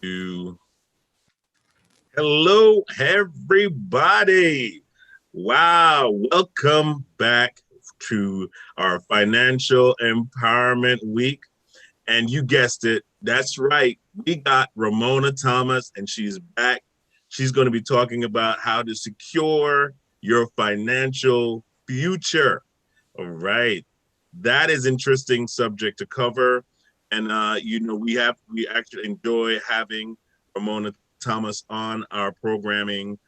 to hello, everybody. Wow, welcome back to our Financial Empowerment Week. And you guessed it, that's right. We got Ramona Thomas, and she's back. She's going to be talking about how to secure your financial future. All right. That is interesting subject to cover. And we actually enjoy having Ramona Thomas on our programming.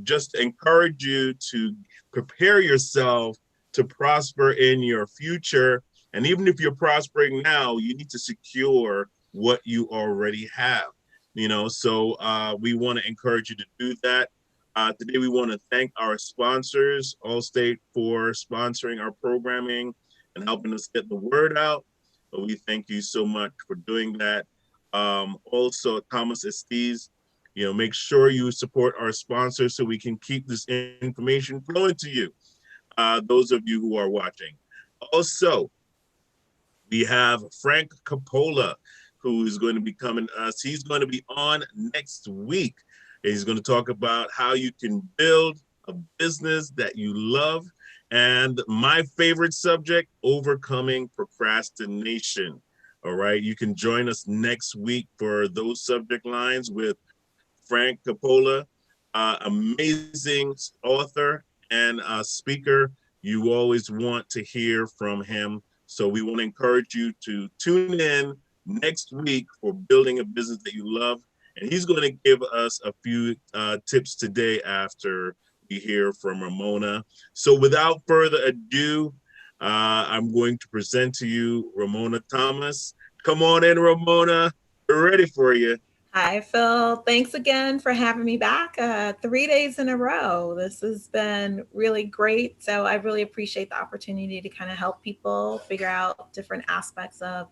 Just encourage you to prepare yourself to prosper in your future. And even if you're prospering now, you need to secure what you already have. So we want to encourage you to do that. Today, we want to thank our sponsors, Allstate, for sponsoring our programming and helping us get the word out. We thank you so much for doing that. Also, Thomas Estes, make sure you support our sponsors so we can keep this information flowing to you, those of you who are watching. Also, we have Frank Capola, who is going to be coming to us. He's going to be on next week. He's going to talk about how you can build a business that you love. And my favorite subject, overcoming procrastination. All right. You can join us next week for those subject lines with Frank Capola, amazing author and speaker. You always want to hear from him. So we want to encourage you to tune in next week for building a business that you love. And he's going to give us a few tips today after we hear from Ramona. So without further ado, I'm going to present to you Ramona Thomas. Come on in, Ramona. We're ready for you. Hi, Phil. Thanks again for having me back 3 days in a row. This has been really great. So, I really appreciate the opportunity to kind of help people figure out different aspects of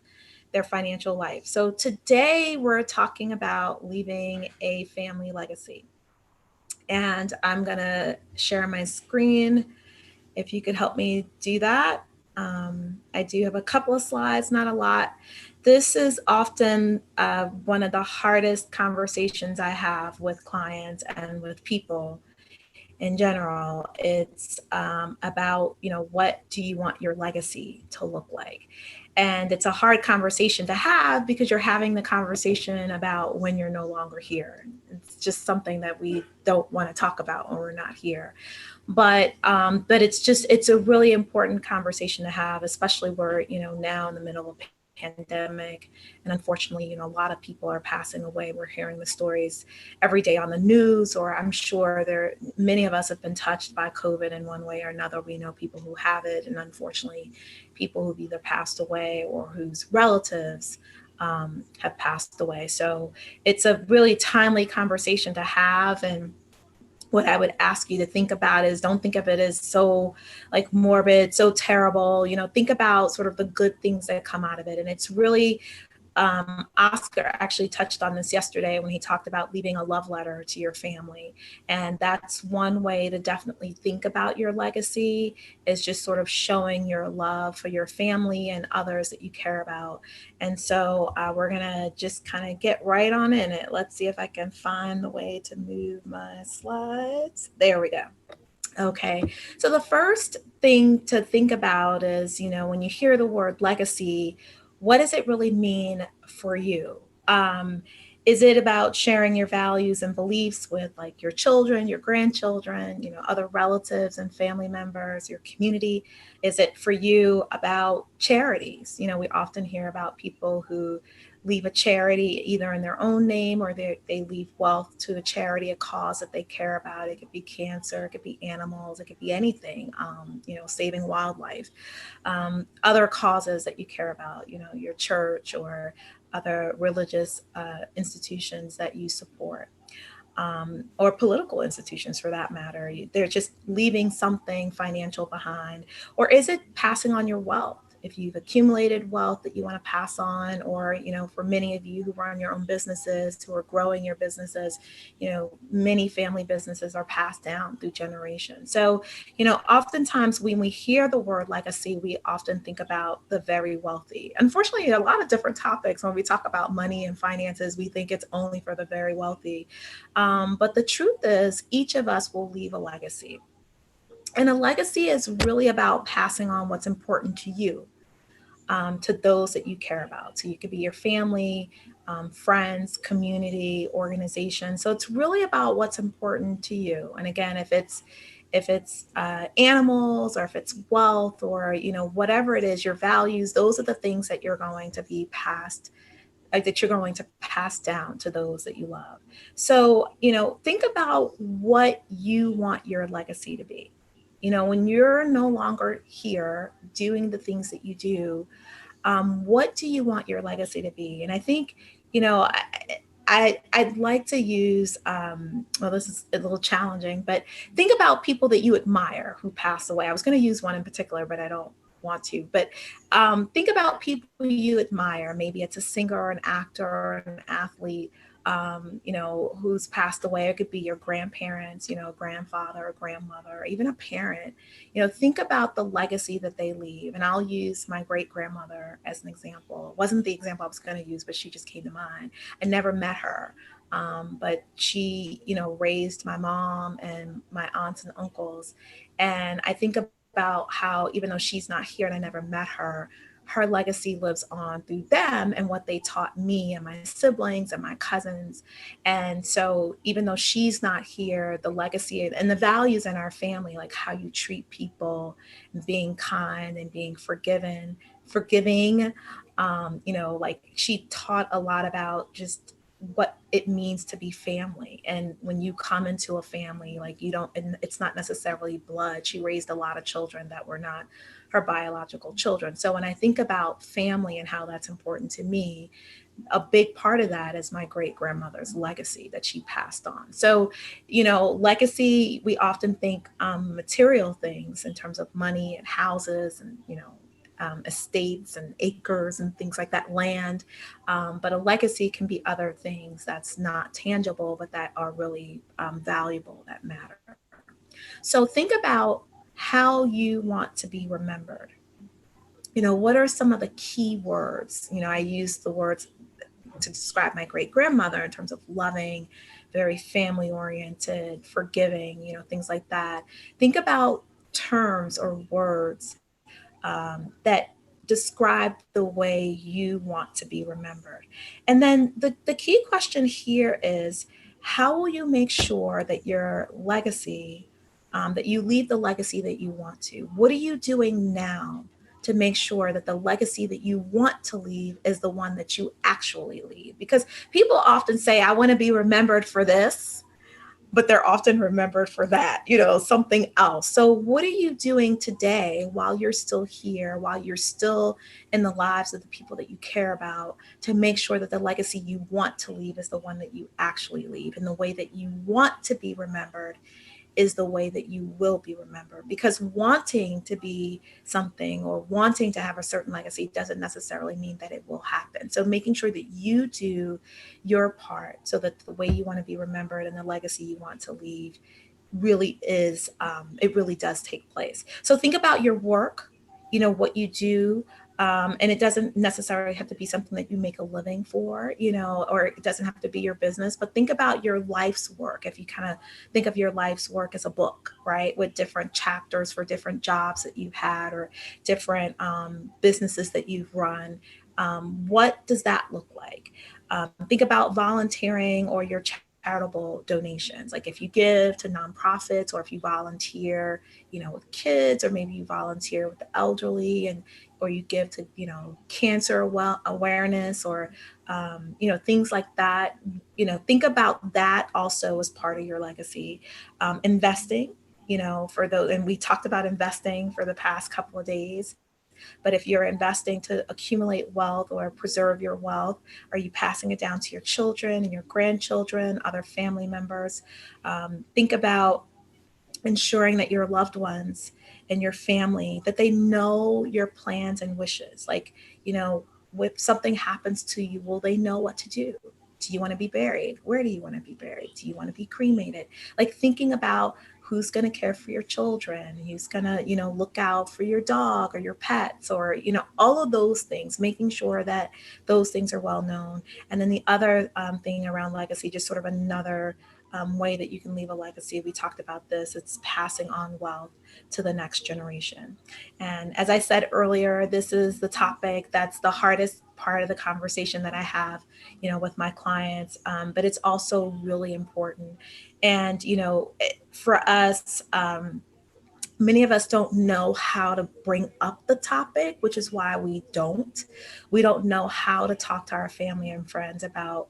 their financial life. So, today we're talking about leaving a family legacy. And I'm going to share my screen if you could help me do that. I do have a couple of slides, not a lot. This is often one of the hardest conversations I have with clients and with people in general. It's about, what do you want your legacy to look like? And it's a hard conversation to have because you're having the conversation about when you're no longer here. It's just something that we don't want to talk about when we're not here, but it's a really important conversation to have, especially where now in the middle of a pandemic, and unfortunately a lot of people are passing away. We're hearing the stories every day on the news, or I'm sure there many of us have been touched by COVID in one way or another. We know people who have it, and unfortunately people who've either passed away or whose relatives have passed away. So it's a really timely conversation to have. And what I would ask you to think about is, don't think of it as so like morbid, so terrible. Think about sort of the good things that come out of it. And it's really, Oscar actually touched on this yesterday when he talked about leaving a love letter to your family. And that's one way to definitely think about your legacy, is just sort of showing your love for your family and others that you care about. And so we're going to just kind of get right on in it. Let's see if I can find the way to move my slides. There we go. Okay. So the first thing to think about is, when you hear the word legacy, what does it really mean for you? Um, is it about sharing your values and beliefs with like your children, your grandchildren, other relatives and family members, your community? Is it for you about charities? We often hear about people who leave a charity either in their own name, or they leave wealth to a charity, a cause that they care about. It could be cancer, it could be animals, it could be anything, saving wildlife, other causes that you care about, your church or other religious institutions that you support, or political institutions for that matter. They're just leaving something financial behind. Or is it passing on your wealth? if you've accumulated wealth that you want to pass on, or, for many of you who run your own businesses, who are growing your businesses, many family businesses are passed down through generations. So, oftentimes when we hear the word legacy, we often think about the very wealthy. Unfortunately, a lot of different topics, when we talk about money and finances, we think it's only for the very wealthy. But the truth is, each of us will leave a legacy. And a legacy is really about passing on what's important to you, to those that you care about. So you could be your family, friends, community, organization. So it's really about what's important to you. And again, if it's animals, or if it's wealth, or whatever it is, your values, those are the things that you're going to be passed, that you're going to pass down to those that you love. So think about what you want your legacy to be. When you're no longer here doing the things that you do, what do you want your legacy to be? And I think, I'd like to use, well, this is a little challenging, but think about people that you admire who passed away. I was going to use one in particular, but I don't want to. But think about people you admire. Maybe it's a singer, or an actor, or an athlete, who's passed away. It could be your grandparents, grandfather or grandmother, or even a parent. Think about the legacy that they leave. And I'll use my great grandmother as an example. It wasn't the example I was going to use, but she just came to mind. I never met her. But she, raised my mom and my aunts and uncles. And I think about how, even though she's not here and I never met her, her legacy lives on through them and what they taught me and my siblings and my cousins. And so even though she's not here, the legacy and the values in our family, like how you treat people, and being kind and being forgiving, like she taught a lot about just what it means to be family. And when you come into a family, like and it's not necessarily blood. She raised a lot of children that were not her biological children. So when I think about family and how that's important to me, a big part of that is my great grandmother's legacy that she passed on. So, legacy, we often think material things in terms of money and houses and, estates and acres and things like that, land. But a legacy can be other things that's not tangible, but that are really valuable, that matter. So think about how you want to be remembered. What are some of the key words? I use the words to describe my great grandmother in terms of loving, very family oriented, forgiving, things like that. Think about terms or words that describe the way you want to be remembered. And then the key question here is, how will you make sure that your legacy, that you leave the legacy that you want to? What are you doing now to make sure that the legacy that you want to leave is the one that you actually leave? Because people often say, I want to be remembered for this, but they're often remembered for that, something else. So what are you doing today while you're still here, while you're still in the lives of the people that you care about, to make sure that the legacy you want to leave is the one that you actually leave, and the way that you want to be remembered is the way that you will be remembered? Because wanting to be something or wanting to have a certain legacy doesn't necessarily mean that it will happen. So making sure that you do your part so that the way you want to be remembered and the legacy you want to leave really is, it really does take place. So think about your work, what you do. And it doesn't necessarily have to be something that you make a living for, or it doesn't have to be your business, but think about your life's work. If you kind of think of your life's work as a book, right, with different chapters for different jobs that you've had, or different businesses that you've run, what does that look like? Think about volunteering or your charitable donations. Like if you give to nonprofits, or if you volunteer, with kids, or maybe you volunteer with the elderly, or you give to, cancer awareness, or, things like that. Think about that also as part of your legacy. Investing, for those, and we talked about investing for the past couple of days. But if you're investing to accumulate wealth or preserve your wealth, are you passing it down to your children and your grandchildren, other family members? Think about ensuring that your loved ones and your family, that they know your plans and wishes. Like, you know, if something happens to you, will they know what to do? Do you want to be buried? Where do you want to be buried? Do you want to be cremated? Like thinking about who's going to care for your children, who's going to, you know, look out for your dog or your pets, or, you know, all of those things, making sure that those things are well known. And then the other thing around legacy, just sort of another way that you can leave a legacy. We talked about this, it's passing on wealth to the next generation. And as I said earlier, this is the topic that's the hardest part of the conversation that I have, you know, with my clients. But it's also really important. And, you know, for us, many of us don't know how to bring up the topic, which is why we don't know how to talk to our family and friends about,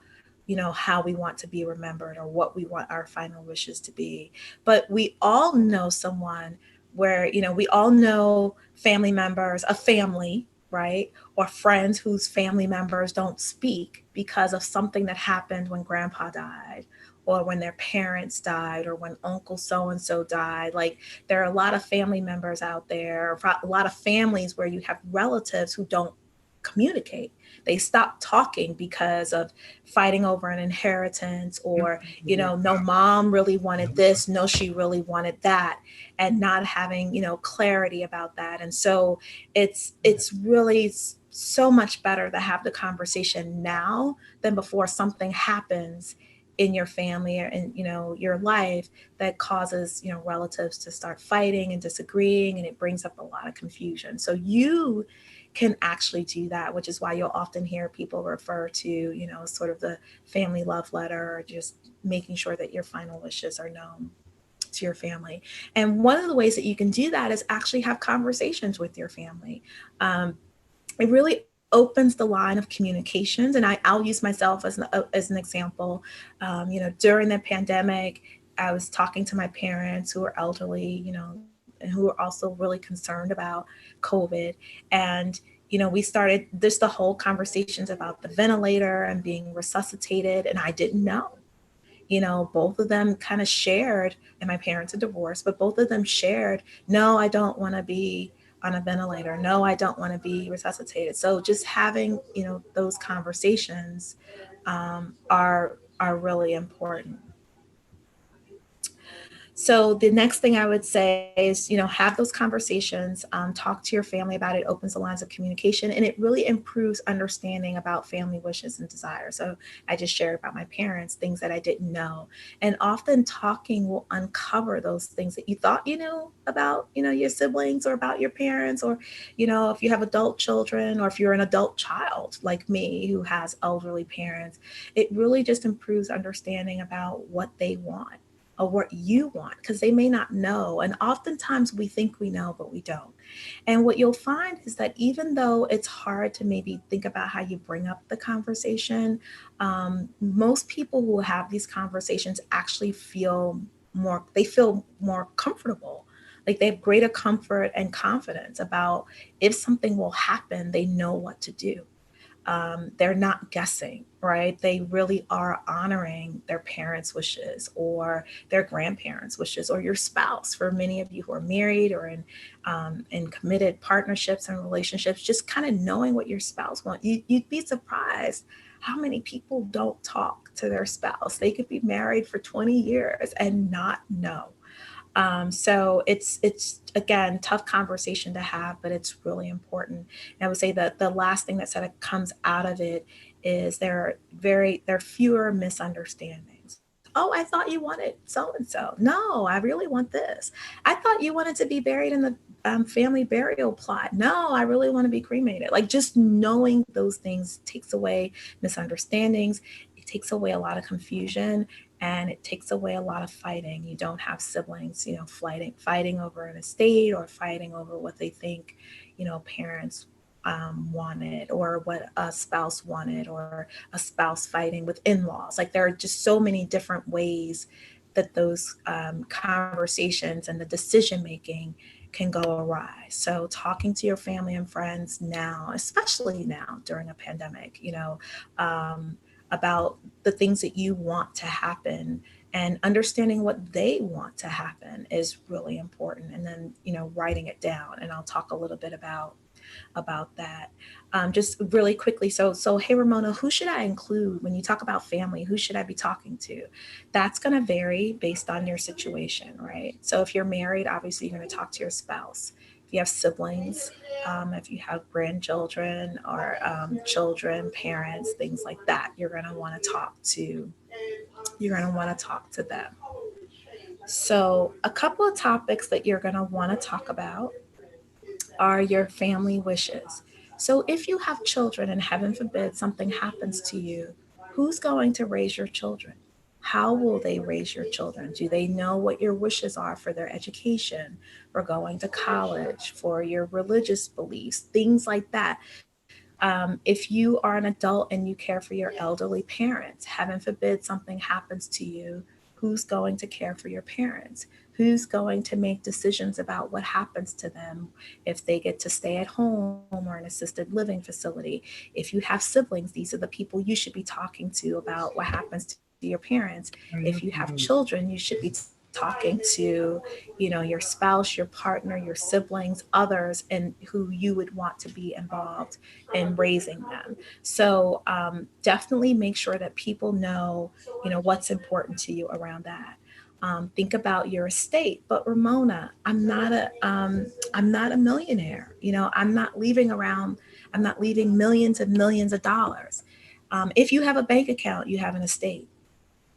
you know, how we want to be remembered or what we want our final wishes to be. But we all know someone where, you know, we all know family members, a family, right, or friends whose family members don't speak because of something that happened when grandpa died, or when their parents died, or when uncle so and so died. Like, there are a lot of family members out there, a lot of families where you have relatives who don't communicate. They stop talking because of fighting over an inheritance, or, you know, no, mom really wanted this, no, she really wanted that, and not having, you know, clarity about that. And so it's really so much better to have the conversation now than before something happens in your family or in, you know, your life, that causes, you know, relatives to start fighting and disagreeing, and it brings up a lot of confusion. So you can actually do that, which is why you'll often hear people refer to, you know, sort of the family love letter, or just making sure that your final wishes are known to your family. And one of the ways that you can do that is actually have conversations with your family. It really opens the line of communications. And I'll use myself as an example. You know, during the pandemic, I was talking to my parents who are elderly, you know, and who are also really concerned about COVID. And, you know, we started this, the whole conversations about the ventilator and being resuscitated. And I didn't know, you know, both of them kind of shared, and my parents are divorced, but both of them shared, no, I don't want to be on a ventilator. No, I don't want to be resuscitated. So just having, you know, those conversations are really important. So the next thing I would say is, you know, have those conversations, talk to your family about it, opens the lines of communication, and it really improves understanding about family wishes and desires. So I just shared about my parents, things that I didn't know. And often talking will uncover those things that you thought you knew about, you know, your siblings or about your parents, or, you know, if you have adult children, or if you're an adult child like me who has elderly parents, it really just improves understanding about what they want or what you want, because they may not know. And oftentimes we think we know, but we don't. And what you'll find is that even though it's hard to maybe think about how you bring up the conversation, most people who have these conversations actually feel more comfortable. Like they have greater comfort and confidence about if something will happen, they know what to do. They're not guessing, right? They really are honoring their parents' wishes or their grandparents' wishes, or your spouse. For many of you who are married or in committed partnerships and relationships, just kind of knowing what your spouse wants. You'd be surprised how many people don't talk to their spouse. They could be married for 20 years and not know. So it's again tough conversation to have, but it's really important. And I would say that the last thing that sort of comes out of it is there are fewer misunderstandings. Oh, I thought you wanted so and so. No, I really want this. I thought you wanted to be buried in the family burial plot. No, I really want to be cremated. Like, just knowing those things takes away misunderstandings. It takes away a lot of confusion, and it takes away a lot of fighting. You don't have siblings, you know, fighting over an estate, or fighting over what they think, you know, parents wanted, or what a spouse wanted, or a spouse fighting with in-laws. Like, there are just so many different ways that those conversations and the decision making can go awry. So talking to your family and friends now, especially now during a pandemic, you know, about the things that you want to happen, And understanding what they want to happen is really important. And then, writing it down. And I'll talk a little bit about that. Just really quickly. So hey Ramona, who should I include when you talk about family? Who should I be talking to? That's going to vary based on your situation, right? So if you're married, obviously you're going to talk to your spouse. If you have siblings, if you have grandchildren or children, parents, things like that, you're going to want to talk to. You're going to want to talk to them. So a couple of topics that you're going to want to talk about are your family wishes. So if you have children and heaven forbid something happens to you, who's going to raise your children? How will they raise your children? Do they know what your wishes are for their education, for going to college, for your religious beliefs, things like that? If you are an adult and you care for your elderly parents, heaven forbid something happens to you, who's going to care for your parents? Who's going to make decisions about what happens to them if they get to stay at home or an assisted living facility? If you have siblings, these are the people you should be talking to about what happens to your parents. If you have children, you should be talking to, your spouse, your partner, your siblings, others, and who you would want to be involved in raising them. So definitely make sure that people know, what's important to you around that. Think about your estate. But Ramona, I'm not a millionaire. I'm not leaving millions and millions of dollars. If you have a bank account, you have an estate.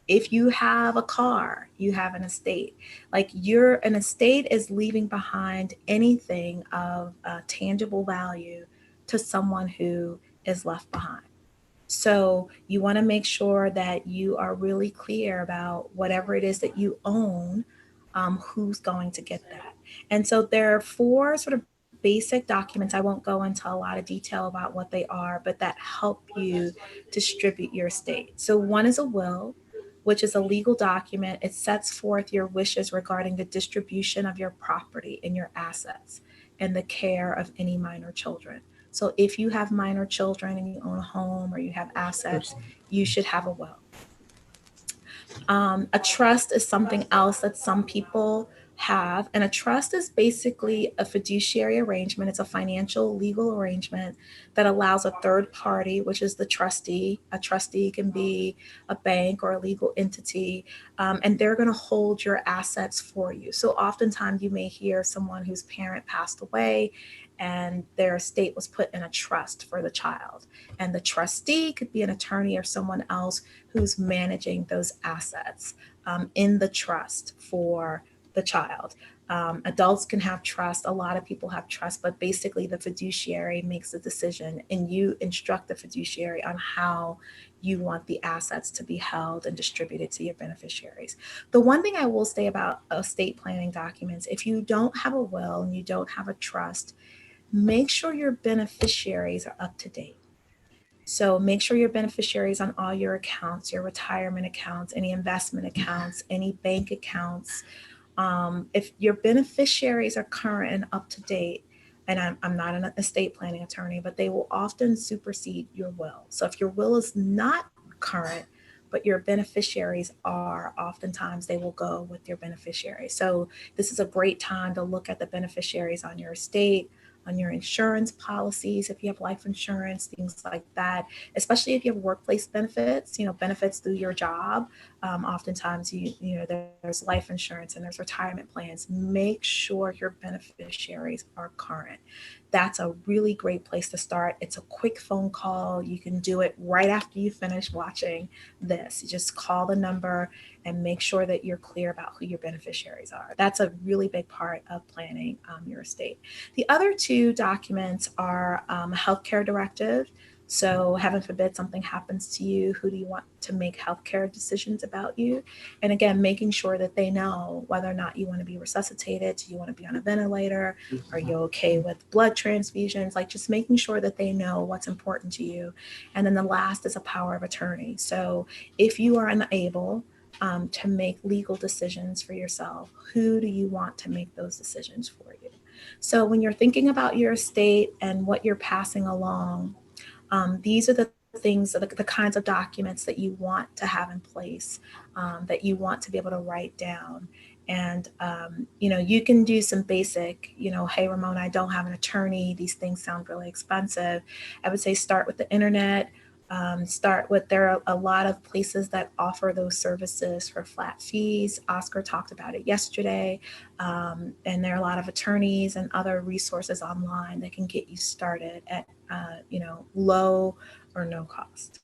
If you have a car, you have an estate. Like an estate is leaving behind anything of tangible value to someone who is left behind. So you want to make sure that you are really clear about whatever it is that you own, who's going to get that. And so there are four sort of basic documents. I won't go into a lot of detail about what they are, but that help you distribute your estate. So one is a will, which is a legal document. It sets forth your wishes regarding the distribution of your property and your assets and the care of any minor children. So if you have minor children and you own a home or you have assets, you should have a will. A trust is something else that some people have. And a trust is basically a fiduciary arrangement. It's a financial legal arrangement that allows a third party, which is the trustee. A trustee can be a bank or a legal entity, and they're going to hold your assets for you. So oftentimes you may hear someone whose parent passed away and their estate was put in a trust for the child. And the trustee could be an attorney or someone else who's managing those assets in the trust for the child. Adults can have trust. A lot of people have trust, but basically the fiduciary makes the decision and you instruct the fiduciary on how you want the assets to be held and distributed to your beneficiaries. The one thing I will say about estate planning documents, if you don't have a will and you don't have a trust, make sure your beneficiaries are up to date. So make sure your beneficiaries on all your accounts, your retirement accounts, any investment accounts, any bank accounts. If your beneficiaries are current and up to date, and I'm not an estate planning attorney, but they will often supersede your will. So if your will is not current, but your beneficiaries are, oftentimes they will go with your beneficiaries. So this is a great time to look at the beneficiaries on your estate, on your insurance policies, if you have life insurance, things like that, especially if you have workplace benefits, benefits through your job. Oftentimes, there's life insurance and there's retirement plans. Make sure your beneficiaries are current. That's a really great place to start. It's a quick phone call. You can do it right after you finish watching this. You just call the number and make sure that you're clear about who your beneficiaries are. That's a really big part of planning your estate. The other two documents are a healthcare directive. So heaven forbid something happens to you, who do you want to make healthcare decisions about you? And again, making sure that they know whether or not you want to be resuscitated, do you want to be on a ventilator, are you okay with blood transfusions, like just making sure that they know what's important to you. And then the last is a power of attorney. So if you are unable to make legal decisions for yourself, who do you want to make those decisions for you? So when you're thinking about your estate and what you're passing along, these are the things, the kinds of documents that you want to have in place, that you want to be able to write down. And, you can do some basic, hey, Ramona, I don't have an attorney. These things sound really expensive. I would say start with the internet. Start with, there are a lot of places that offer those services for flat fees. Oscar talked about it yesterday. And there are a lot of attorneys and other resources online that can get you started at, low or no cost.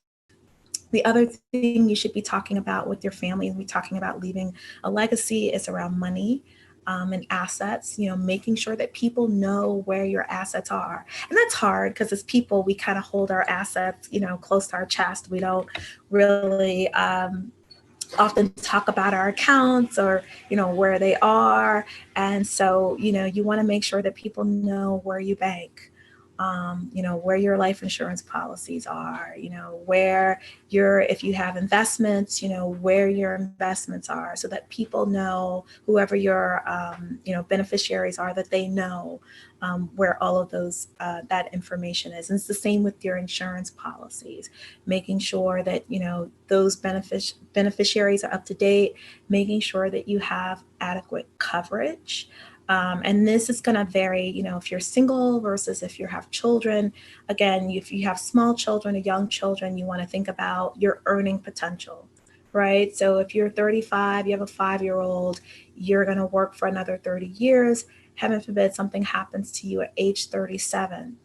The other thing you should be talking about with your family, and we're talking about leaving a legacy, is around money. And assets, making sure that people know where your assets are. And that's hard because as people, we kind of hold our assets, close to our chest. We don't really often talk about our accounts or, where they are. And so, you want to make sure that people know where you bank, where your life insurance policies are, where if you have investments, where your investments are, so that people know, whoever your, beneficiaries are, that they know where all of those, that information is. And it's the same with your insurance policies, making sure that, those beneficiaries are up to date, making sure that you have adequate coverage. And this is going to vary, if you're single versus if you have children. Again, if you have small children or young children, you want to think about your earning potential, right? So if you're 35, you have a 5-year-old, you're going to work for another 30 years. Heaven forbid something happens to you at age 37.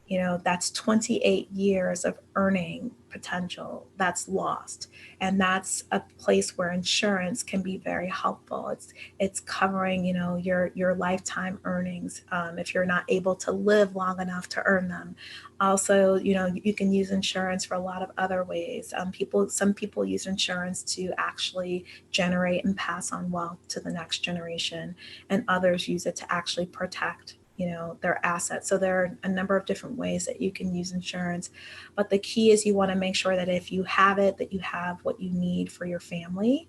That's 28 years of earning potential that's lost. And that's a place where insurance can be very helpful. It's covering, your lifetime earnings, if you're not able to live long enough to earn them. Also, you can use insurance for a lot of other ways. Some people use insurance to actually generate and pass on wealth to the next generation, and others use it to actually protect their assets. So there are a number of different ways that you can use insurance, but the key is you want to make sure that if you have it, that you have what you need for your family,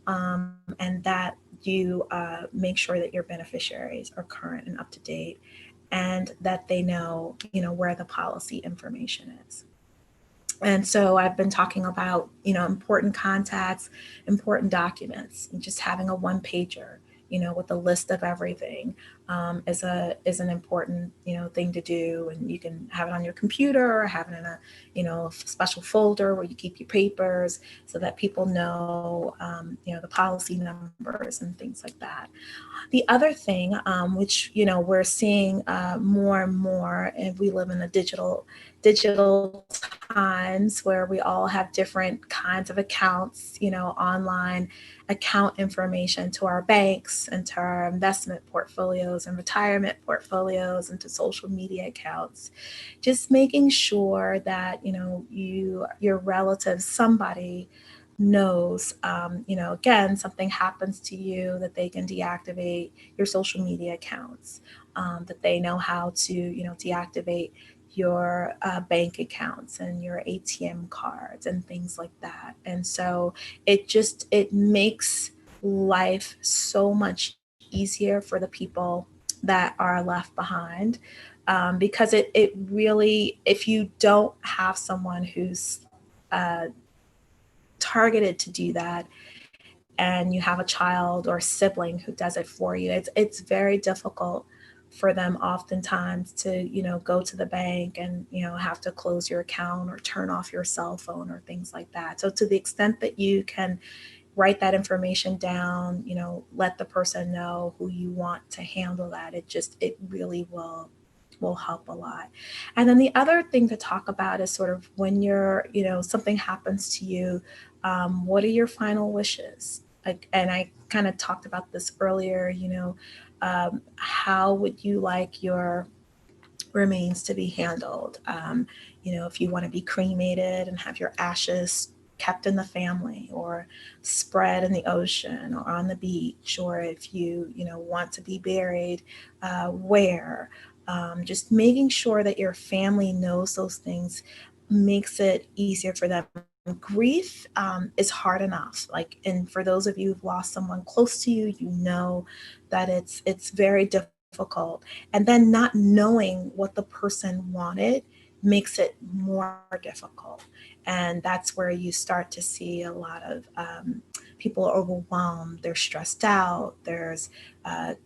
and that you make sure that your beneficiaries are current and up to date, and that they know, where the policy information is. And so I've been talking about, important contacts, important documents, and just having a one pager, with a list of everything, is an important, thing to do. And you can have it on your computer or have it in a, special folder where you keep your papers, so that people know, the policy numbers and things like that. The other thing, which, we're seeing more and more, and we live in a digital times where we all have different kinds of accounts, online account information to our banks and to our investment portfolios and retirement portfolios and to social media accounts. Just making sure that, your relatives, somebody knows, again, something happens to you, that they can deactivate your social media accounts, that they know how to, deactivate your bank accounts and your ATM cards and things like that. And so it makes life so much easier for the people that are left behind, because it really, if you don't have someone who's uh, targeted to do that, and you have a child or sibling who does it for you, it's very difficult for them oftentimes to, go to the bank and, have to close your account or turn off your cell phone or things like that. So to the extent that you can write that information down, let the person know who you want to handle that, it really will help a lot. And then the other thing to talk about is sort of when you're, something happens to you, what are your final wishes? Like, and I kind of talked about this earlier, how would you like your remains to be handled? If you want to be cremated and have your ashes kept in the family or spread in the ocean or on the beach, or if you, want to be buried, where, just making sure that your family knows those things makes it easier for them. Grief is hard enough. Like, and for those of you who've lost someone close to you, that it's very difficult. And then not knowing what the person wanted makes it more difficult. And that's where you start to see a lot of people are overwhelmed, they're stressed out, there's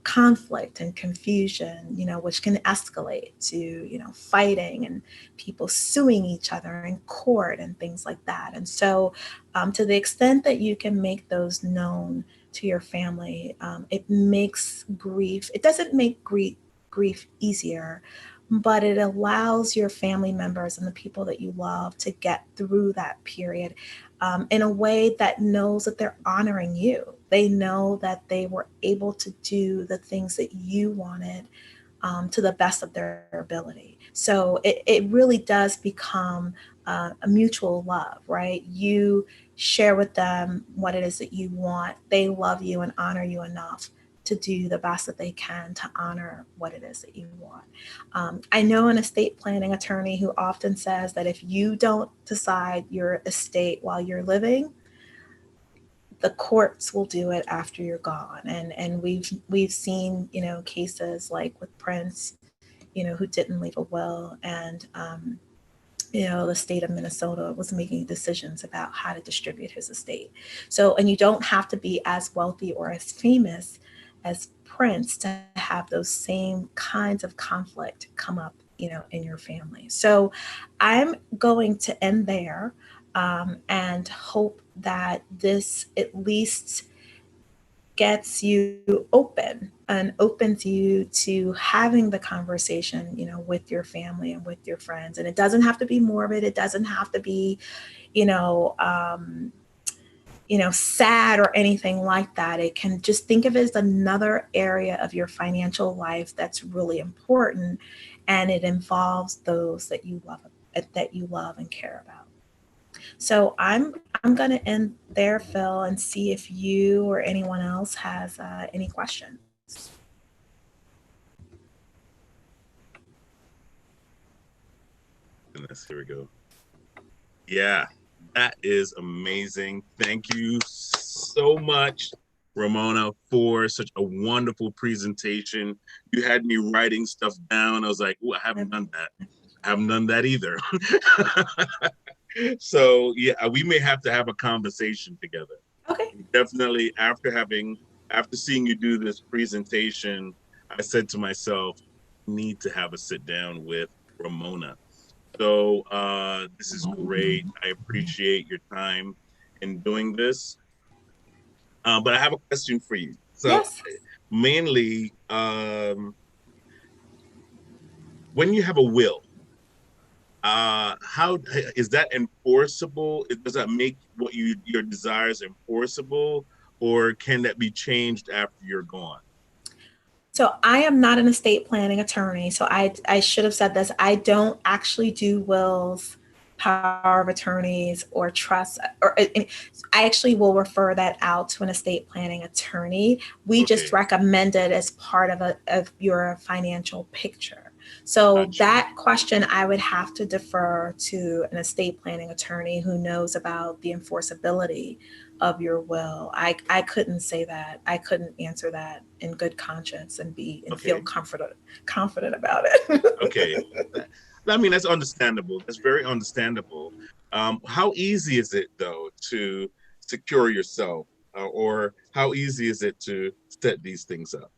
conflict and confusion, which can escalate to, fighting and people suing each other in court and things like that. And so to the extent that you can make those known to your family, it makes grief, it doesn't make grief easier, but it allows your family members and the people that you love to get through that period in a way that knows that they're honoring you. They know that they were able to do the things that you wanted to the best of their ability. So it really does become a mutual love, right? You share with them what it is that you want. They love you and honor you enough to do the best that they can to honor what it is that you want. I know an estate planning attorney who often says that if you don't decide your estate while you're living, the courts will do it after you're gone. And we've seen, cases like with Prince, who didn't leave a will, and the state of Minnesota was making decisions about how to distribute his estate. So, and you don't have to be as wealthy or as famous as Prince to have those same kinds of conflict come up, in your family. So I'm going to end there and hope that this at least gets you open and opens you to having the conversation, with your family and with your friends. And it doesn't have to be morbid. It doesn't have to be, sad or anything like that. It can just think of it as another area of your financial life that's really important. And it involves those that you love and care about. So I'm going to end there, Phil, and see if you or anyone else has any questions. Goodness, here we go. Yeah, that is amazing. Thank you so much, Ramona, for such a wonderful presentation. You had me writing stuff down. I was like, oh, I haven't done that. I haven't done that either. So yeah, we may have to have a conversation together. Okay. Definitely after seeing you do this presentation, I said to myself, I need to have a sit down with Ramona. So this is great. I appreciate your time in doing this. But I have a question for you. So yes. Mainly, when you have a will, how is that enforceable? Does that make what your desires enforceable, or can that be changed after you're gone? So I am not an estate planning attorney. So I should have said this. I don't actually do wills, power of attorneys, or trusts. Or I actually will refer that out to an estate planning attorney. We just recommend it as part of your financial picture. So gotcha. That question I would have to defer to an estate planning attorney who knows about the enforceability of your will. I couldn't say that. I couldn't answer that in good conscience and feel confident about it. Okay. I mean, that's understandable. That's very understandable. How easy is it, though, to secure yourself, or how easy is it to set these things up?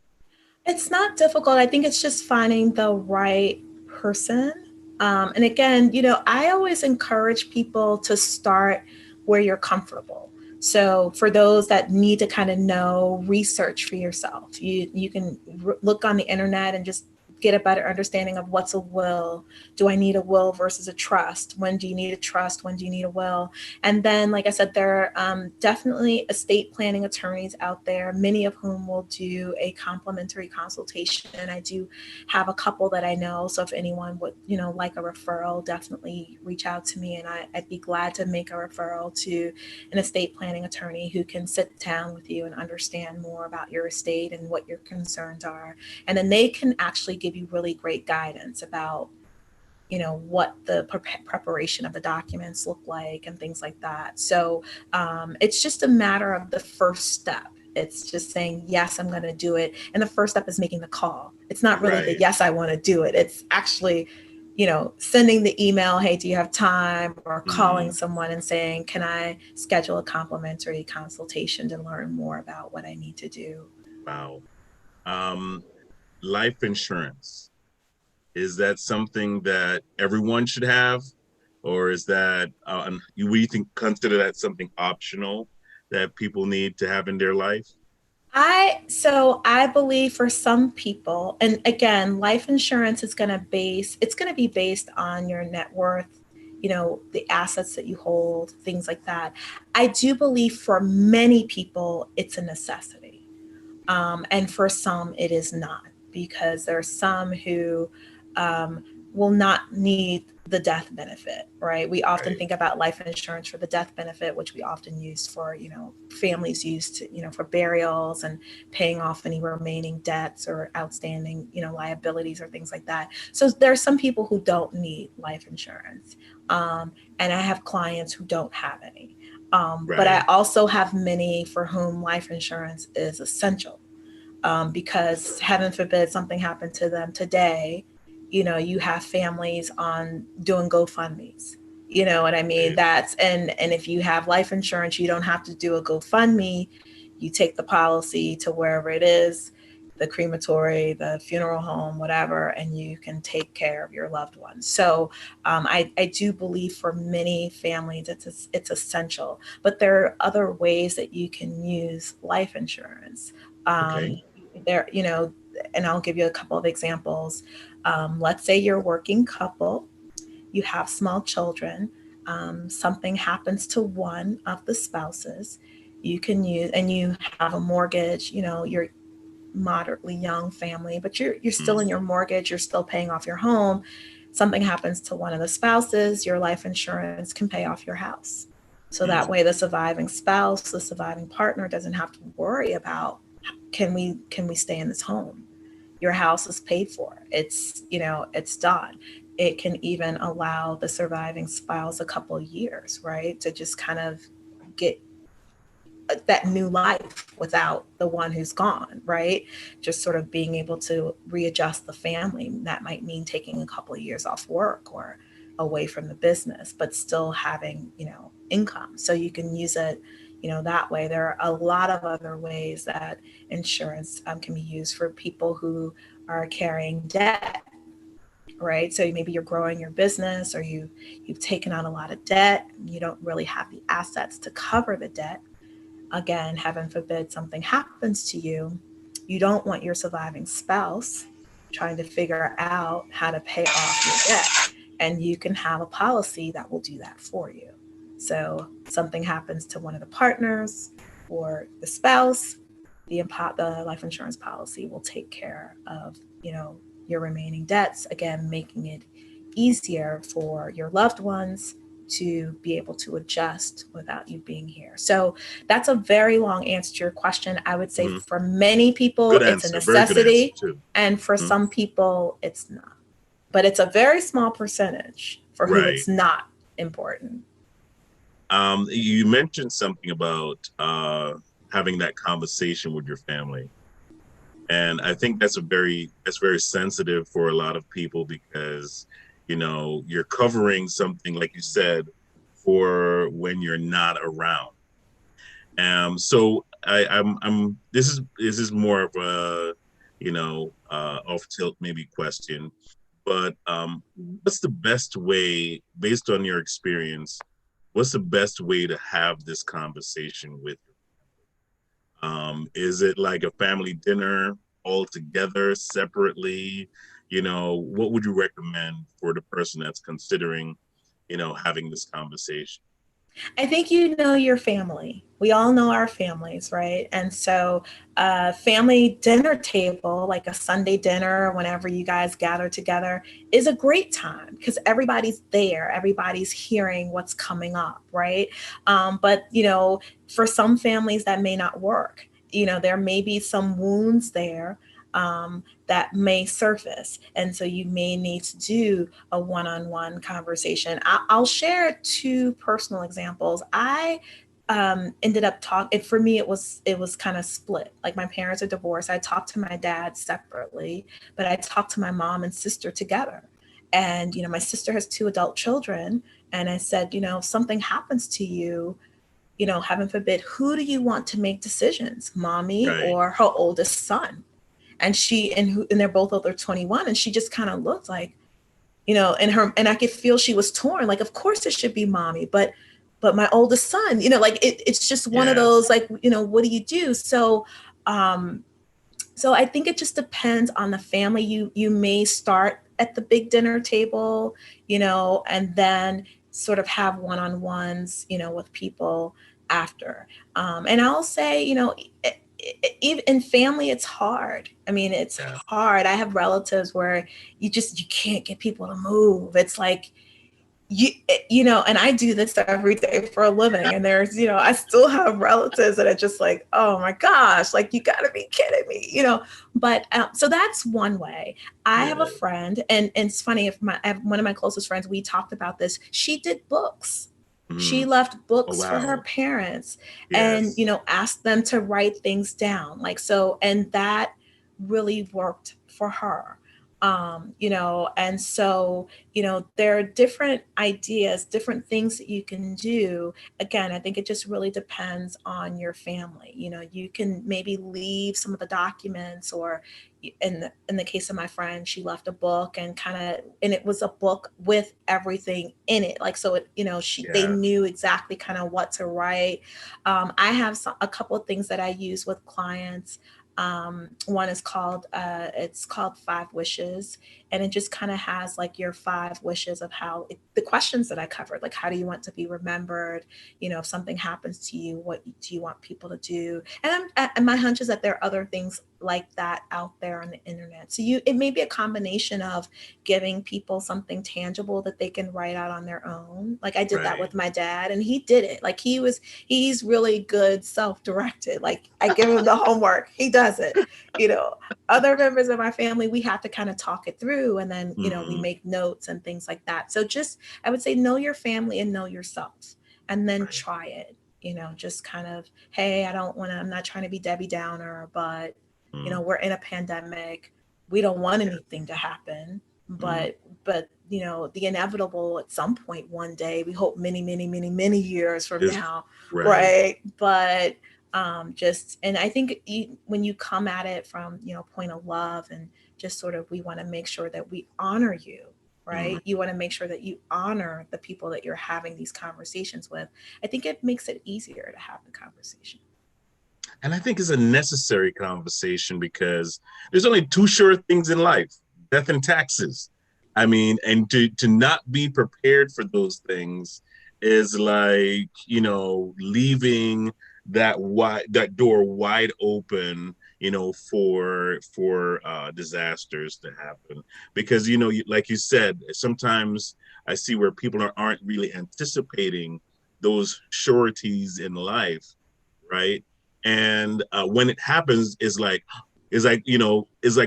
It's not difficult. I think it's just finding the right person. And again, I always encourage people to start where you're comfortable. So for those that need to kind of know, research for yourself. You can look on the internet and just get a better understanding of what's a will. Do I need a will versus a trust? When do you need a trust? When do you need a will? And then, like I said, there are definitely estate planning attorneys out there, many of whom will do a complimentary consultation. And I do have a couple that I know. So if anyone would, like a referral, definitely reach out to me, and I'd be glad to make a referral to an estate planning attorney who can sit down with you and understand more about your estate and what your concerns are. And then they can actually give you really great guidance about, what the preparation of the documents look like and things like that. So it's just a matter of the first step. It's just saying, yes, I'm going to do it. And the first step is making the call. It's not really the yes, I want to do it. It's actually, sending the email, hey, do you have time? Or calling Mm, someone and saying, can I schedule a complimentary consultation to learn more about what I need to do? wow. Um, Life insurance. Is that something that everyone should have? Or is that, we think, consider that something optional that people need to have in their life? I believe for some people, and again, life insurance is it's going to be based on your net worth, the assets that you hold, things like that. I do believe for many people it's a necessity. And for some it is not, because there are some who um, will not need the death benefit, right? We often Right. think about life insurance for the death benefit, which we often use for, families use to, for burials and paying off any remaining debts or outstanding, liabilities or things like that. So there are some people who don't need life insurance. And I have clients who don't have any. But I Right. also have many for whom life insurance is essential, because heaven forbid something happened to them today. You have families on doing GoFundMe's. You know what I mean? Right. And if you have life insurance, you don't have to do a GoFundMe. You take the policy to wherever it is, the crematory, the funeral home, whatever, and you can take care of your loved ones. So I do believe for many families it's essential, but there are other ways that you can use life insurance. Um, Okay. there, and I'll give you a couple of examples. Let's say you're a working couple, you have small children, something happens to one of the spouses, you can use, and you have a mortgage, you're moderately young family, but you're still in Mm, your mortgage, you're still paying off your home. Something happens to one of the spouses, your life insurance can pay off your house. So that mm, way the surviving spouse, the surviving partner doesn't have to worry about, can we stay in this home? Your house is paid for. It's done. It can even allow the surviving spouse a couple of years, right? To just kind of get that new life without the one who's gone, right? Just sort of being able to readjust the family. That might mean taking a couple of years off work or away from the business, but still having, income. So you can use it, that way. There are a lot of other ways that insurance can be used for people who are carrying debt, right? So maybe you're growing your business, or you've taken on a lot of debt, and you don't really have the assets to cover the debt. Again, heaven forbid something happens to you, you don't want your surviving spouse trying to figure out how to pay off your debt. And you can have a policy that will do that for you. So something happens to one of the partners or the spouse, the life insurance policy will take care of, your remaining debts, again, making it easier for your loved ones to be able to adjust without you being here. So that's a very long answer to your question. I would say mm. for many people, Good it's a answer. Very good answer, necessity, too. and for Mm, some people, it's not. But it's a very small percentage for who right. it's not important. You mentioned something about having that conversation with your family. And I think that's very sensitive for a lot of people because, you're covering something, like you said, for when you're not around. So this is more of a, off tilt maybe question, but what's the best way, based on your experience, what's the best way to have this conversation with you? Is it like a family dinner all together, separately? What would you recommend for the person that's considering, having this conversation? I think you know your family. We all know our families, right? And so, family dinner table, like a Sunday dinner, whenever you guys gather together, is a great time because everybody's there. Everybody's hearing what's coming up, right? But, for some families, that may not work. There may be some wounds there. That may surface. And so you may need to do a one-on-one conversation. I'll share two personal examples. I ended up talking. For me, it was kind of split. Like my parents are divorced. I talked to my dad separately, but I talked to my mom and sister together. And, my sister has 2 adult children. And I said, if something happens to you, heaven forbid, who do you want to make decisions, mommy Right. or her oldest son? And and they're both over 21. And she just kind of looked like, and I could feel she was torn. Like, of course it should be mommy, but my oldest son, like it's just one of those, Yes. like, what do you do? Um, so I think it just depends on the family. You may start at the big dinner table, and then sort of have one-on-ones, with people after. And I'll say, even in family, it's hard. I mean, it's Yeah. hard. I have relatives where you can't get people to move. It's like you and I do this every day for a living, and there's, I still have relatives that are just like, oh my gosh, like, you gotta be kidding me, but so that's one way. I have a Yeah. friend, and it's funny, if I have one of my closest friends, we talked about this. She did books. She Mm. left Oh, books for her wow. parents, and Yes. asked them to write things down, like, so, and that really worked for her. And so, there are different ideas, different things that you can do. Again, I think it just really depends on your family. You can maybe leave some of the documents, or in the case of my friend, she left a book, and it was a book with everything in it. Like, so they Yeah. knew exactly kind of what to write. I have a couple of things that I use with clients. One is called it's called 5 Wishes, and it just kind of has like your 5 wishes of the questions that I covered, like, how do you want to be remembered? If something happens to you, what do you want people to do? And my hunch is that there are other things like that out there on the internet. So it may be a combination of giving people something tangible that they can write out on their own. Like, I did that Right. with my dad, and he did it. Like, he's really good self-directed. Like, I give him the homework, he does it. you know Other members of my family, we have to kind of talk it through, and then we Mm. make notes and things like that. So just, I would say, know your family and know yourself, and then Right. try it. Just kind of, hey, I'm not trying to be Debbie Downer, but Mm. we're in a pandemic, we don't want Yeah. anything to happen, Mm. but the inevitable at some point one day, we hope many, many, many, many years from Is now, right. right? But just, and I think when you come at it from a point of love, and just sort of, we want to make sure that we honor you, Mm. right? You want to make sure that you honor the people that you're having these conversations with. I think it makes it easier to have the conversation. And I think it's a necessary conversation because there's only two sure things in life: death and taxes. I mean, and to not be prepared for those things is like, leaving that door wide open, for disasters to happen. Because, like you said, sometimes I see where people aren't really anticipating those sureties in life, right? And when it happens, it's like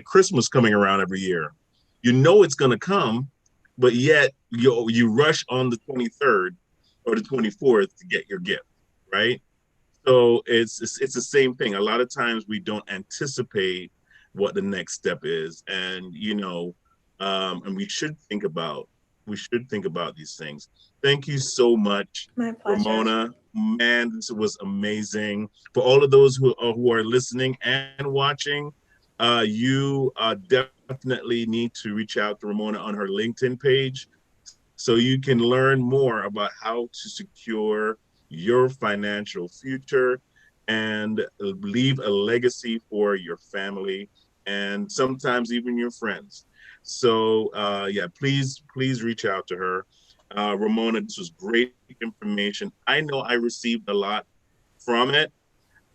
Christmas coming around every year. It's going to come, but yet you rush on the 23rd or the 24th to get your gift, right? So it's the same thing. A lot of times we don't anticipate what the next step is, and we should think about these things. Thank you so much, My pleasure. Ramona. Man, this was amazing. For all of those who are listening and watching, you definitely need to reach out to Ramona on her LinkedIn page so you can learn more about how to secure your financial future and leave a legacy for your family and sometimes even your friends. So yeah, please reach out to her. Ramona, this was great information. I know I received a lot from it.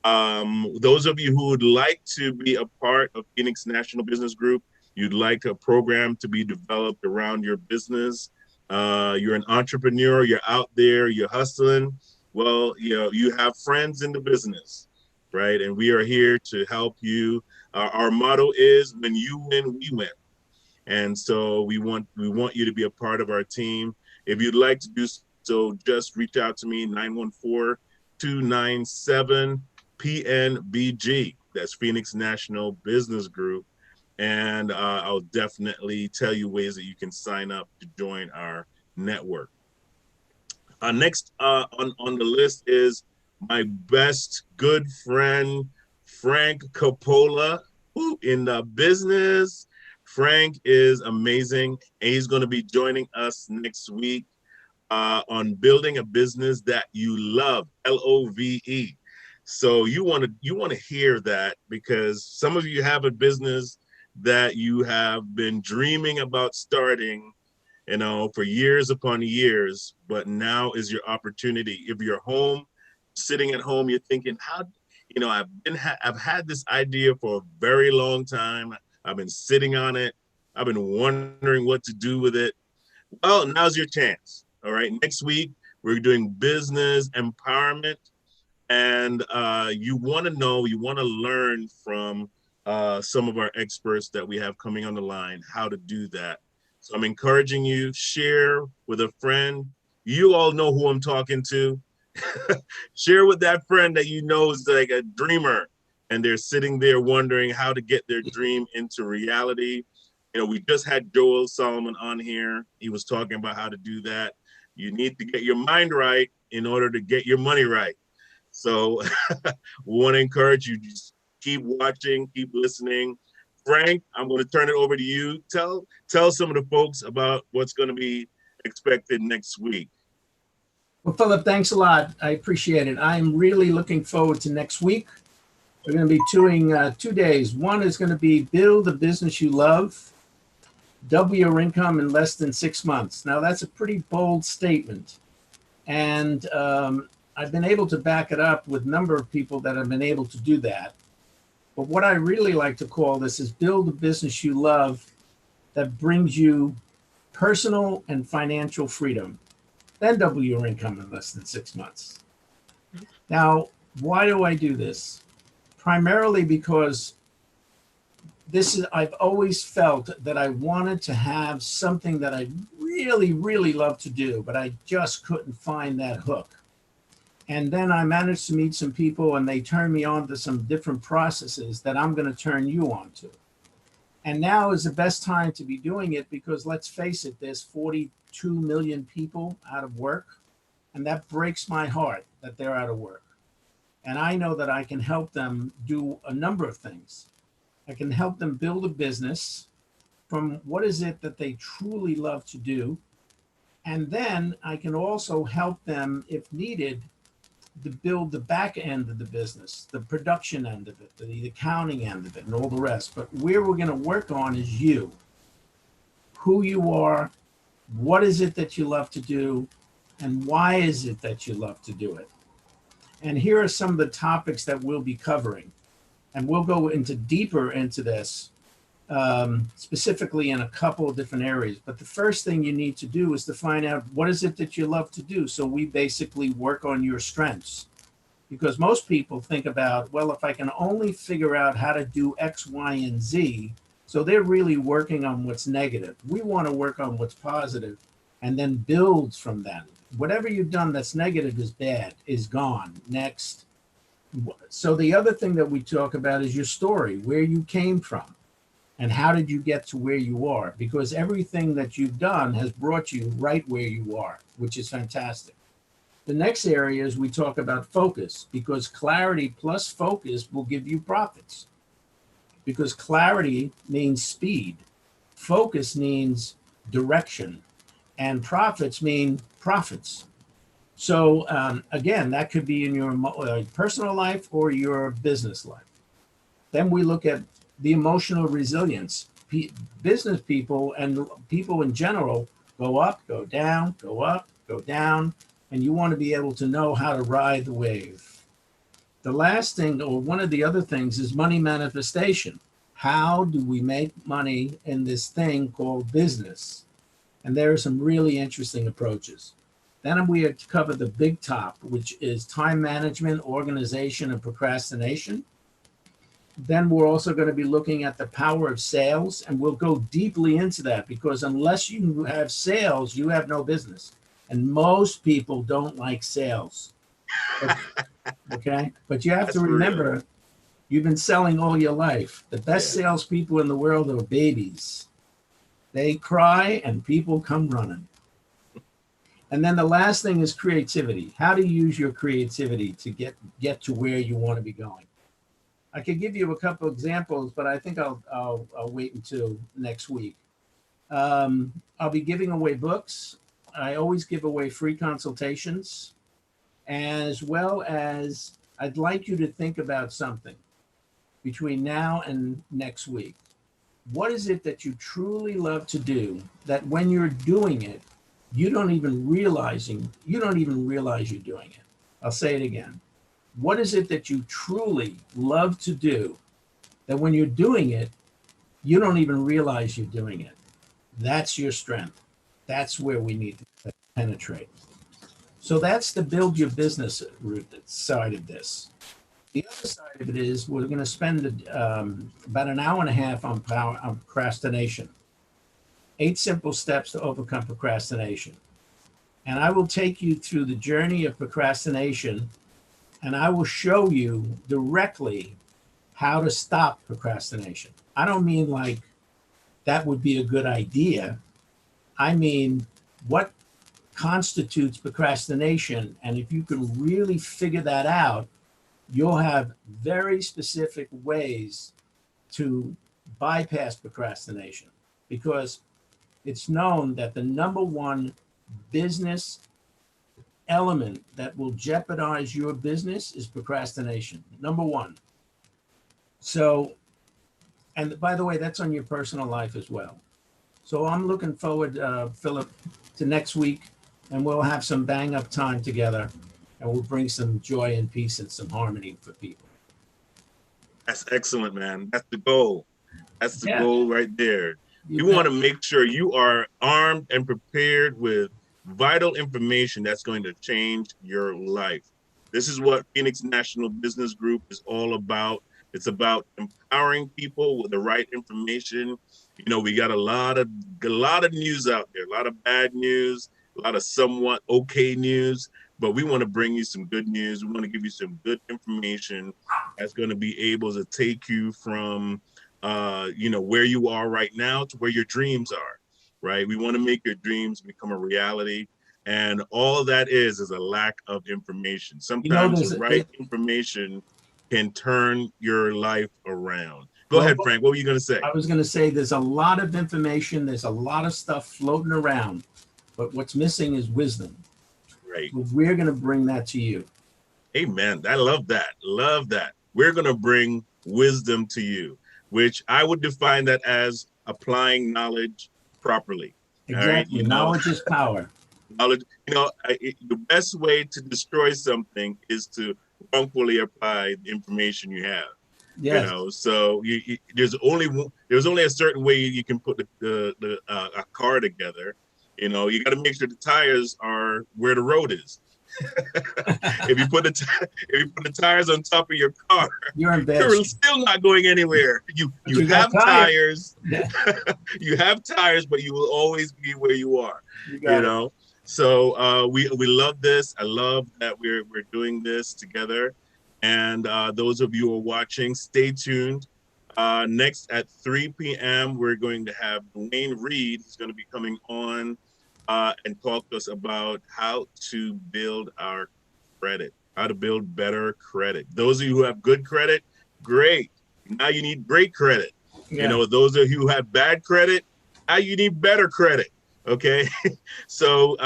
Those of you who would like to be a part of Phoenix National Business Group, you'd like a program to be developed around your business. You're an entrepreneur, you're out there, you're hustling. Well, you have friends in the business, right? And we are here to help you. Our motto is, when you win, we win. And so we want you to be a part of our team. If you'd like to do so, just reach out to me, 914-297-PNBG. That's Phoenix National Business Group. And I'll definitely tell you ways that you can sign up to join our network. Next on the list is my best good friend, Frank Coppola, who in the business. Frank is amazing, and he's going to be joining us next week on building a business that you love, LOVE. So you want to hear that, because some of you have a business that you have been dreaming about starting, for years upon years, but now is your opportunity. If you're home, sitting at home, you're thinking, how, I've had this idea for a very long time. I've been sitting on it. I've been wondering what to do with it. Well, now's your chance. All right. Next week, we're doing business empowerment. And you want to learn from some of our experts that we have coming on the line, how to do that. So I'm encouraging you, share with a friend. You all know who I'm talking to. Share with that friend that you know is like a dreamer, and they're sitting there wondering how to get their dream into reality. We just had Joel Solomon on here. He was talking about how to do that. You need to get your mind right in order to get your money right. So we want to encourage you, just keep watching, keep listening. Frank, I'm going to turn it over to you. Tell some of the folks about what's going to be expected next week. Well, Philip, thanks a lot. I appreciate it. I'm really looking forward to next week. We're going to be doing 2 days. One is going to be build a business you love, double your income in less than 6 months. Now, that's a pretty bold statement. And I've been able to back it up with a number of people that have been able to do that. But what I really like to call this is build a business you love that brings you personal and financial freedom. Then double your income in less than 6 months. Now, why do I do this? Primarily because I've always felt that I wanted to have something that I really, really love to do, but I just couldn't find that hook. And then I managed to meet some people, and they turned me on to some different processes that I'm going to turn you on to. And now is the best time to be doing it, because let's face it, there's 42 million people out of work. And that breaks my heart that they're out of work. And I know that I can help them do a number of things. I can help them build a business from what is it that they truly love to do. And then I can also help them, if needed, to build the back end of the business, the production end of it, the accounting end of it, and all the rest. But where we're going to work on is you, who you are, what is it that you love to do, and why is it that you love to do it. And here are some of the topics that we'll be covering. And we'll go deeper into this, specifically in a couple of different areas. But the first thing you need to do is to find out what is it that you love to do. So we basically work on your strengths, because most people think about, well, if I can only figure out how to do X, Y, and Z. So they're really working on what's negative. We want to work on what's positive and then build from that. Whatever you've done that's negative is bad, is gone. Next. So the other thing that we talk about is your story, where you came from. And how did you get to where you are? Because everything that you've done has brought you right where you are, which is fantastic. The next area is we talk about focus, because clarity plus focus will give you profits. Because clarity means speed, focus means direction, and profits mean profits. So again, that could be in your personal life or your business life. Then we look at the emotional resilience. Business people and people in general go up, go down, go up, go down, and you want to be able to know how to ride the wave. The last thing, or one of the other things, is money manifestation. How do we make money in this thing called business? And there are some really interesting approaches. Then we have to cover the big top, which is time management, organization, and procrastination. Then we're also going to be looking at the power of sales, and we'll go deeply into that, because unless you have sales, you have no business. And most people don't like sales. Okay? But you have to remember You've been selling all your life. The best Yeah. salespeople in the world are babies. They cry and people come running. And then the last thing is creativity. How to use your creativity to get to where you want to be going. I could give you a couple examples, but I think I'll wait until next week. I'll be giving away books. I always give away free consultations, as well as I'd like you to think about something between now and next week. What is it that you truly love to do that when you're doing it, you don't even realize you're doing it? I'll say it again. What is it that you truly love to do that when you're doing it, you don't even realize you're doing it? That's your strength. That's where we need to penetrate. So that's the build your business route side of this. The other side of it is we're going to spend about an hour and a half on procrastination. 8 simple steps to overcome procrastination. And I will take you through the journey of procrastination, and I will show you directly how to stop procrastination. I don't mean like that would be a good idea. I mean, what constitutes procrastination? And if you can really figure that out, you'll have very specific ways to bypass procrastination, because it's known that the number one business element that will jeopardize your business is procrastination. Number one. So, and by the way, that's on your personal life as well. So I'm looking forward, Philip, to next week, and we'll have some bang up time together, and we'll bring some joy and peace and some harmony for people. That's excellent, man. That's the goal. That's the Yeah. goal right there. You bet. want to make sure you are armed and prepared with vital information that's going to change your life. This is what Phoenix National Business Group is all about. It's about empowering people with the right information. You know, we got a lot of news out there, a lot of bad news, a lot of somewhat okay news, but we want to bring you some good news. We want to give you some good information that's going to be able to take you from where you are right now to where your dreams are, right? We want to make your dreams become a reality. And all that is a lack of information. Sometimes the right information can turn your life around. Go ahead, Frank. What were you going to say? I was going to say there's a lot of information. There's a lot of stuff floating around, but what's missing is wisdom. Right. So we're going to bring that to you. Amen. I love that. Love that. We're going to bring wisdom to you, which I would define that as applying knowledge properly. Exactly. Right? Knowledge is power. Knowledge. The best way to destroy something is to wrongfully apply the information you have. Yes. So there's only a certain way you can put a car together. You got to make sure the tires are where the road is. If you put the tires on top of your car, you're still not going anywhere. You have tires. You have tires, but you will always be where you are. So we love this. I love that we're doing this together. And those of you who are watching, stay tuned. Next at 3 p.m., we're going to have Dwayne Reed. He's going to be coming on and talk to us about how to build our credit, how to build better credit. Those of you who have good credit, great. Now you need great credit. Yeah. Those of you who have bad credit, now you need better credit. Okay. So,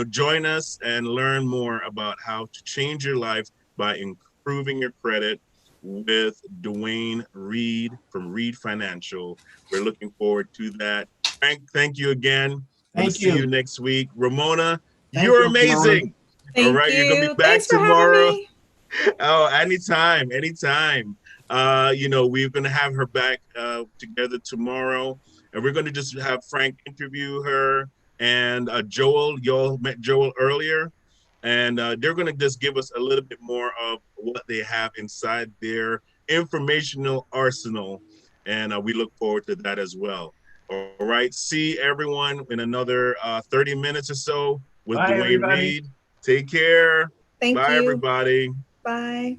join us and learn more about how to change your life by improving your credit with Dwayne Reed from Reed Financial. We're looking forward to that. Frank, thank you again. Thank you. See you next week. Ramona, you're amazing. Thank All right, you. You're gonna be back Thanks tomorrow. Oh, anytime. We're gonna have her back together tomorrow, and we're gonna just have Frank interview her and Joel. Y'all met Joel earlier, and they're gonna just give us a little bit more of what they have inside their informational arsenal, and we look forward to that as well. All right. See everyone in another 30 minutes or so with Dwayne Reed. Take care. Thank you. Bye, everybody. Bye.